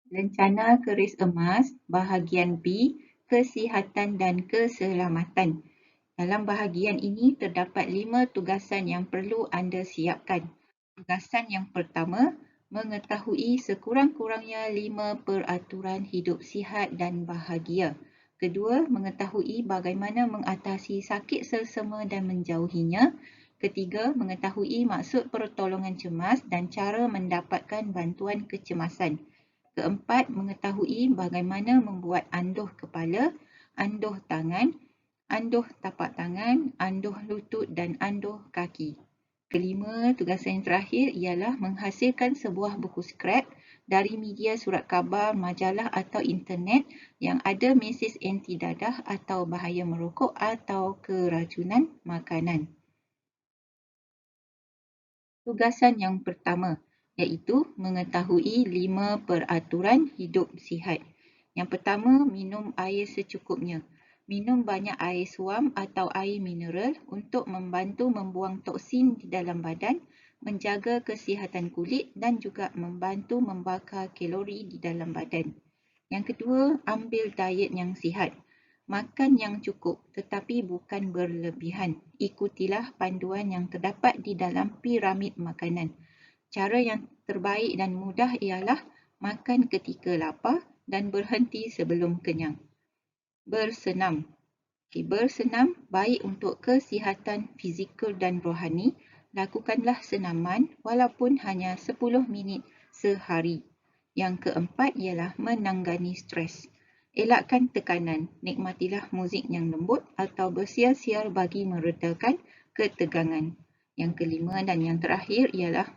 Lencana Keris Emas, bahagian B, Kesihatan dan Keselamatan. Dalam bahagian ini terdapat 5 tugasan yang perlu anda siapkan. Tugasan yang pertama, mengetahui sekurang-kurangnya 5 peraturan hidup sihat dan bahagia. Kedua, mengetahui bagaimana mengatasi sakit selsema dan menjauhinya. Ketiga, mengetahui maksud pertolongan cemas dan cara mendapatkan bantuan kecemasan. Keempat, mengetahui bagaimana membuat anduh kepala, anduh tangan, anduh tapak tangan, anduh lutut dan anduh kaki. Kelima, tugasan yang terakhir ialah menghasilkan sebuah buku skrap dari media surat khabar, majalah atau internet yang ada mesej anti dadah atau bahaya merokok atau keracunan makanan. Tugasan yang pertama iaitu mengetahui 5 peraturan hidup sihat. Yang pertama, minum air secukupnya. Minum banyak air suam atau air mineral untuk membantu membuang toksin di dalam badan, menjaga kesihatan kulit dan juga membantu membakar kalori di dalam badan. Yang kedua, ambil diet yang sihat. Makan yang cukup tetapi bukan berlebihan. Ikutilah panduan yang terdapat di dalam piramid makanan. Cara yang terbaik dan mudah ialah makan ketika lapar dan berhenti sebelum kenyang. Bersenam. Bersenam baik untuk kesihatan fizikal dan rohani. Lakukanlah senaman walaupun hanya 10 minit sehari. Yang keempat ialah menangani stres. Elakkan tekanan, nikmatilah muzik yang lembut atau bersiar-siar bagi meredakan ketegangan. Yang kelima dan yang terakhir ialah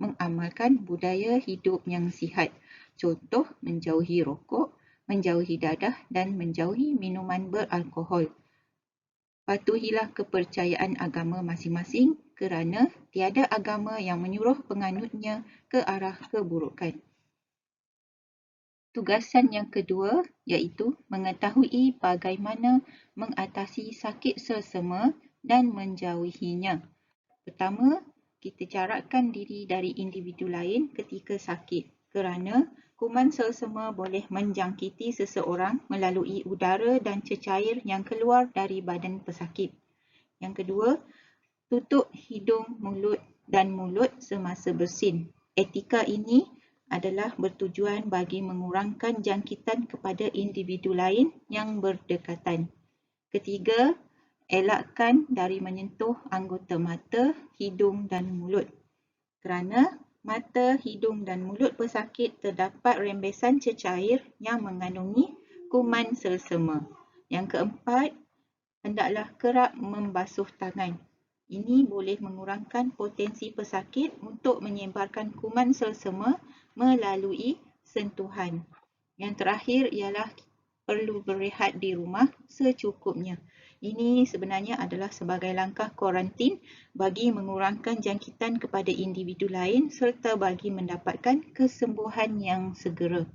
mengamalkan budaya hidup yang sihat. Contoh, menjauhi rokok, menjauhi dadah dan menjauhi minuman beralkohol. Patuhilah kepercayaan agama masing-masing kerana tiada agama yang menyuruh penganutnya ke arah keburukan. Tugasan yang kedua iaitu mengetahui bagaimana mengatasi sakit selsema dan menjauhinya. Pertama, kita jarakkan diri dari individu lain ketika sakit kerana kuman selsema boleh menjangkiti seseorang melalui udara dan cecair yang keluar dari badan pesakit. Yang kedua, tutup hidung, mulut dan mulut semasa bersin. Etika ini adalah bertujuan bagi mengurangkan jangkitan kepada individu lain yang berdekatan. Ketiga, elakkan dari menyentuh anggota mata, hidung dan mulut. Kerana mata, hidung dan mulut pesakit terdapat rembesan cecair yang mengandungi kuman selsema. Yang keempat, hendaklah kerap membasuh tangan. Ini boleh mengurangkan potensi pesakit untuk menyebarkan kuman selsema melalui sentuhan. Yang terakhir ialah perlu berehat di rumah secukupnya. Ini sebenarnya adalah sebagai langkah kuarantin bagi mengurangkan jangkitan kepada individu lain serta bagi mendapatkan kesembuhan yang segera.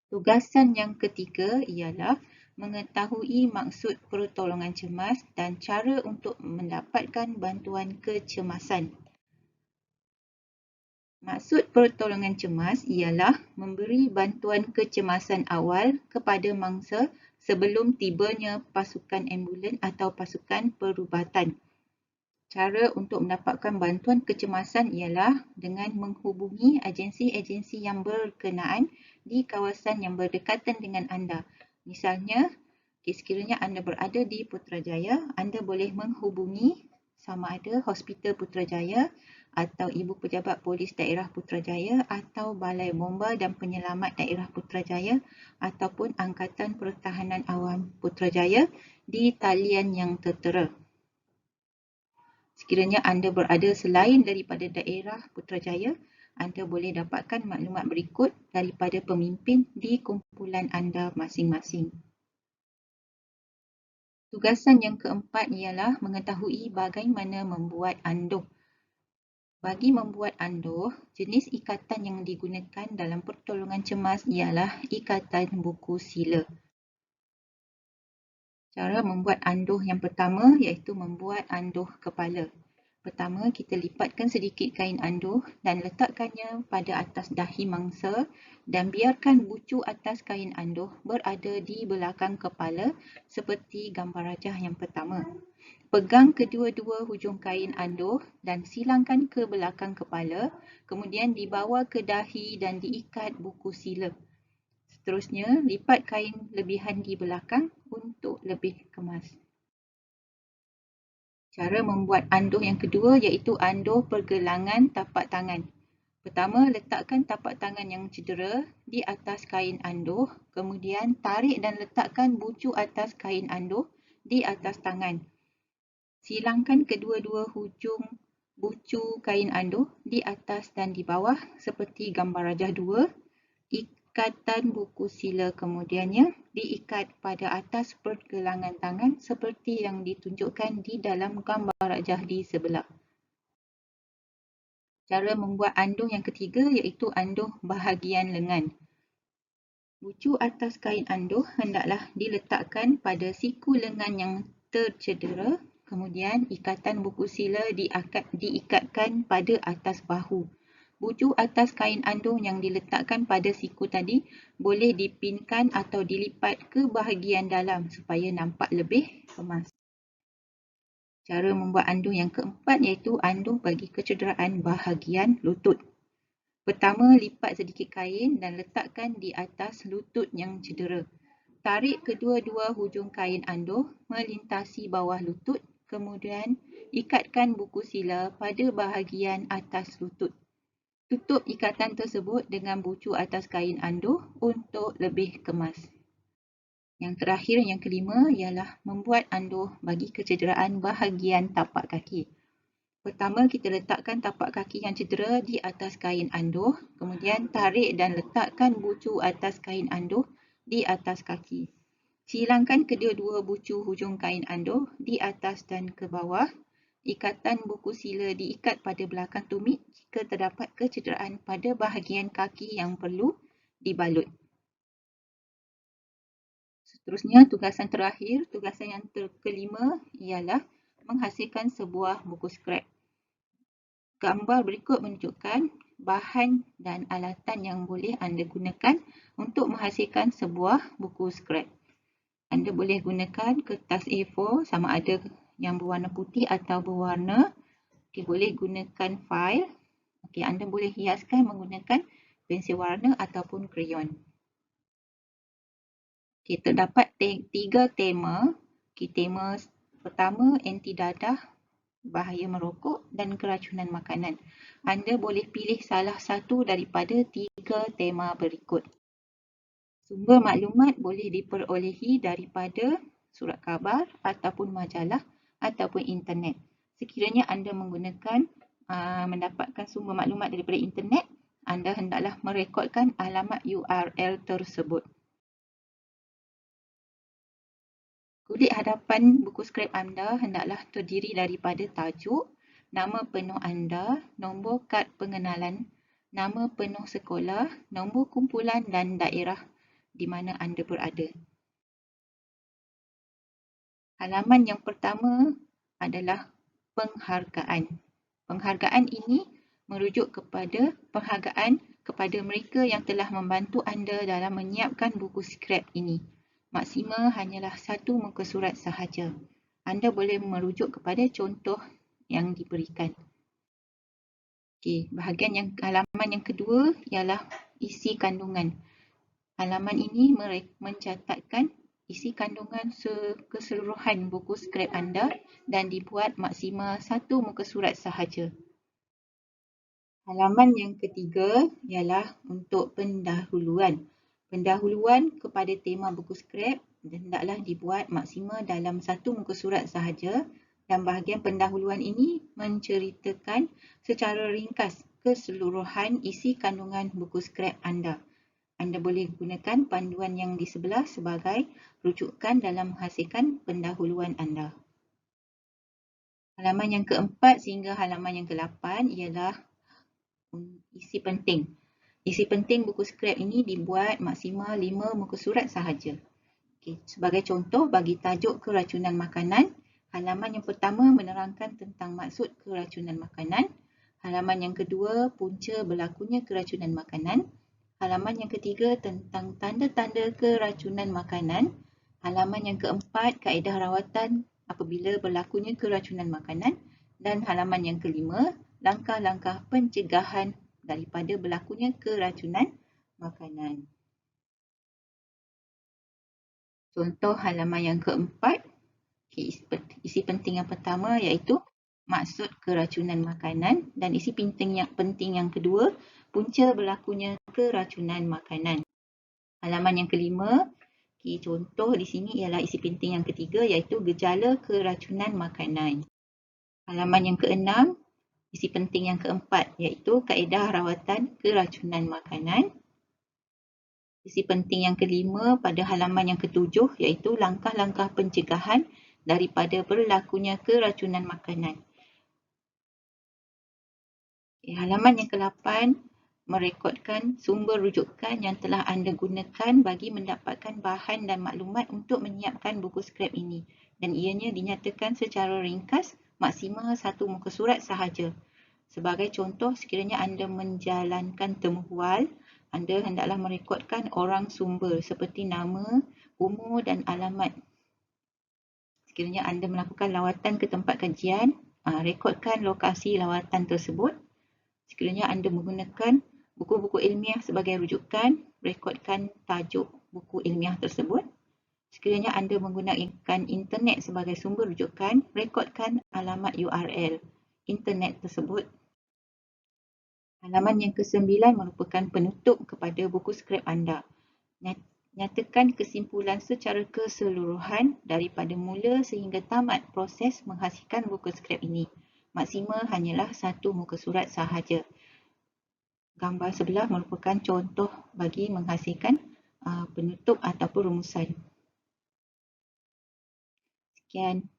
Tugasan yang ketiga ialah mengetahui maksud pertolongan cemas dan cara untuk mendapatkan bantuan kecemasan. Maksud pertolongan cemas ialah memberi bantuan kecemasan awal kepada mangsa sebelum tibanya pasukan ambulan atau pasukan perubatan. Cara untuk mendapatkan bantuan kecemasan ialah dengan menghubungi agensi-agensi yang berkenaan di kawasan yang berdekatan dengan anda. Misalnya, sekiranya anda berada di Putrajaya, anda boleh menghubungi sama ada Hospital Putrajaya atau Ibu Pejabat Polis Daerah Putrajaya atau Balai Bomba dan Penyelamat Daerah Putrajaya ataupun Angkatan Pertahanan Awam Putrajaya di talian yang tertera. Sekiranya anda berada selain daripada daerah Putrajaya, anda boleh dapatkan maklumat berikut daripada pemimpin di kumpulan anda masing-masing. Tugasan yang keempat ialah mengetahui bagaimana membuat anduh. Bagi membuat anduh, jenis ikatan yang digunakan dalam pertolongan cemas ialah ikatan buku sila. Cara membuat anduh yang pertama iaitu membuat anduh kepala. Pertama, kita lipatkan sedikit kain anduh dan letakkannya pada atas dahi mangsa dan biarkan bucu atas kain anduh berada di belakang kepala seperti gambar rajah yang pertama. Pegang kedua-dua hujung kain anduh dan silangkan ke belakang kepala, kemudian dibawa ke dahi dan diikat buku sila. Seterusnya, lipat kain lebihan di belakang untuk lebih kemas. Cara membuat anduh yang kedua iaitu anduh pergelangan tapak tangan. Pertama, letakkan tapak tangan yang cedera di atas kain anduh, kemudian tarik dan letakkan bucu atas kain anduh di atas tangan. Silangkan kedua-dua hujung bucu kain anduh di atas dan di bawah seperti gambar rajah 2. Ikatan buku sila kemudiannya diikat pada atas pergelangan tangan seperti yang ditunjukkan di dalam gambar rajah di sebelah. Cara membuat anduh yang ketiga iaitu anduh bahagian lengan. Bucu atas kain anduh hendaklah diletakkan pada siku lengan yang tercedera, kemudian ikatan buku sila diikatkan pada atas bahu. Bucu atas kain anduh yang diletakkan pada siku tadi boleh dipinkan atau dilipat ke bahagian dalam supaya nampak lebih kemas. Cara membuat anduh yang keempat iaitu anduh bagi kecederaan bahagian lutut. Pertama, lipat sedikit kain dan letakkan di atas lutut yang cedera. Tarik kedua-dua hujung kain anduh melintasi bawah lutut, kemudian ikatkan buku sila pada bahagian atas lutut. Tutup ikatan tersebut dengan bucu atas kain anduh untuk lebih kemas. Yang terakhir, yang kelima, ialah membuat anduh bagi kecederaan bahagian tapak kaki. Pertama, kita letakkan tapak kaki yang cedera di atas kain anduh, kemudian tarik dan letakkan bucu atas kain anduh di atas kaki. Silangkan kedua-dua bucu hujung kain anduh di atas dan ke bawah. Ikatan buku sila diikat pada belakang tumit jika terdapat kecederaan pada bahagian kaki yang perlu dibalut. Seterusnya, tugasan terakhir, tugasan yang kelima ialah menghasilkan sebuah buku skrap. Gambar berikut menunjukkan bahan dan alatan yang boleh anda gunakan untuk menghasilkan sebuah buku skrap. Anda boleh gunakan kertas A4 sama ada yang berwarna putih atau berwarna. Boleh gunakan fail. Anda boleh hiaskan menggunakan pensel warna ataupun krayon. Terdapat 3 tema. Tema pertama, anti dadah, bahaya merokok dan keracunan makanan. Anda boleh pilih salah satu daripada 3 tema berikut. Sumber maklumat boleh diperolehi daripada surat khabar ataupun majalah ataupun internet. Sekiranya anda mendapatkan sumber maklumat daripada internet, anda hendaklah merekodkan alamat URL tersebut. Kulit hadapan buku skrap anda hendaklah terdiri daripada tajuk, nama penuh anda, nombor kad pengenalan, nama penuh sekolah, nombor kumpulan dan daerah di mana anda berada. Halaman yang pertama adalah penghargaan. Penghargaan ini merujuk kepada penghargaan kepada mereka yang telah membantu anda dalam menyiapkan buku skrap ini. Maksima hanyalah 1 muka surat sahaja. Anda boleh merujuk kepada contoh yang diberikan. Halaman yang kedua ialah isi kandungan. Halaman ini mencatatkan isi kandungan keseluruhan buku skrap anda dan dibuat maksima 1 muka surat sahaja. Halaman yang ketiga ialah untuk pendahuluan. Pendahuluan kepada tema buku skrap hendaklah dibuat maksima dalam 1 muka surat sahaja dan bahagian pendahuluan ini menceritakan secara ringkas keseluruhan isi kandungan buku skrap anda. Anda boleh gunakan panduan yang di sebelah sebagai rujukan dalam menghasilkan pendahuluan anda. Halaman yang keempat sehingga halaman yang ke-8 ialah isi penting. Isi penting buku skrap ini dibuat maksima 5 muka surat sahaja. Sebagai contoh, bagi tajuk keracunan makanan, Halaman yang pertama menerangkan tentang maksud keracunan makanan. Halaman yang kedua, punca berlakunya keracunan makanan. Halaman yang ketiga tentang tanda-tanda keracunan makanan. Halaman yang keempat, kaedah rawatan apabila berlakunya keracunan makanan. Dan halaman yang kelima, langkah-langkah pencegahan daripada berlakunya keracunan makanan. Contoh halaman yang keempat, isi penting yang pertama iaitu maksud keracunan makanan, dan isi penting yang kedua, punca berlakunya keracunan makanan. Halaman yang kelima, contoh di sini ialah isi penting yang ketiga iaitu gejala keracunan makanan. Halaman yang keenam, isi penting yang keempat iaitu kaedah rawatan keracunan makanan. Isi penting yang kelima pada halaman yang ketujuh iaitu langkah-langkah pencegahan daripada berlakunya keracunan makanan. Halaman yang ke-8 merekodkan sumber rujukan yang telah anda gunakan bagi mendapatkan bahan dan maklumat untuk menyiapkan buku skrip ini, dan ianya dinyatakan secara ringkas maksimal 1 muka surat sahaja. Sebagai contoh, sekiranya anda menjalankan temubual, anda hendaklah merekodkan orang sumber seperti nama, umur dan alamat. Sekiranya anda melakukan lawatan ke tempat kajian, rekodkan lokasi lawatan tersebut. Sekiranya anda menggunakan buku-buku ilmiah sebagai rujukan, rekodkan tajuk buku ilmiah tersebut. Sekiranya anda menggunakan internet sebagai sumber rujukan, rekodkan alamat URL internet tersebut. Halaman yang ke-9 merupakan penutup kepada buku skrip anda. Nyatakan kesimpulan secara keseluruhan daripada mula sehingga tamat proses menghasilkan buku skrip ini. Maksimal hanyalah 1 muka surat sahaja. Gambar sebelah merupakan contoh bagi menghasilkan penutup ataupun rumusan. Sekian.